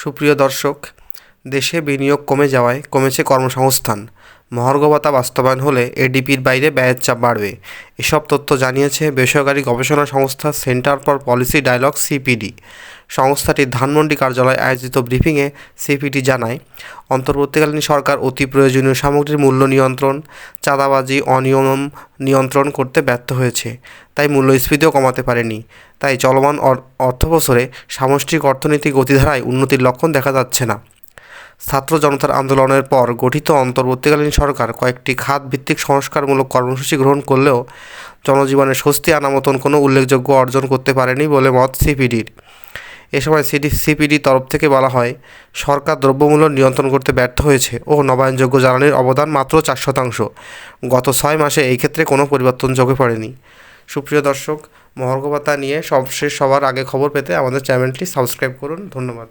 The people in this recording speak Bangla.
সুপ্রিয় দর্শক, দেশে বিনিয়োগ কমে যাওয়ায় কমেছে কর্মসংস্থান। মহার্ঘ ভাতা বাস্তবায়ন হলে এডিপির বাইরে ব্যয়ের চাপ বাড়বে। এসব তথ্য জানিয়েছে বেসরকারি গবেষণা সংস্থা Centre for Policy Dialogue CPD. সংস্থাটির ধানমন্ডি কার্যালয়ে আয়োজিত ব্রিফিংয়ে সিপিডি জানায়, অন্তর্বর্তীকালীন সরকার অতি প্রয়োজনীয় সামগ্রীর মূল্য নিয়ন্ত্রণ, চাঁদাবাজি, অনিয়ম নিয়ন্ত্রণ করতে ব্যর্থ হয়েছে, তাই মূল্যস্ফীতিও কমাতে পারেনি। তাই চলমান অর্থবছরে সামষ্টিক অর্থনৈতিক গতিধারায় উন্নতির লক্ষণ দেখা যাচ্ছে না। ছাত্র জনতার আন্দোলনের পর গঠিত অন্তর্বর্তীকালীন সরকার কয়েকটি খাত-ভিত্তিক সংস্কারমূলক কর্মসূচি গ্রহণ করলেও জনজীবনে স্বস্তি আনার মতন কোনো উল্লেখযোগ্য অর্জন করতে পারেনি বলে মত সিপিডির। এ সময় সিপিডির তরফ থেকে বলা হয়, সরকার দ্রব্যমূল্য নিয়ন্ত্রণ করতে ব্যর্থ হয়েছে ও নবায়নযোগ্য জ্বালানির অবদান মাত্র 4%। গত 6 মাসে এই ক্ষেত্রে কোনো পরিবর্তন চোখে পড়েনি। সুপ্রিয় দর্শক, মহার্ঘ ভাতা নিয়ে সবার আগে খবর পেতে আমাদের চ্যানেলটি সাবস্ক্রাইব করুন। ধন্যবাদ।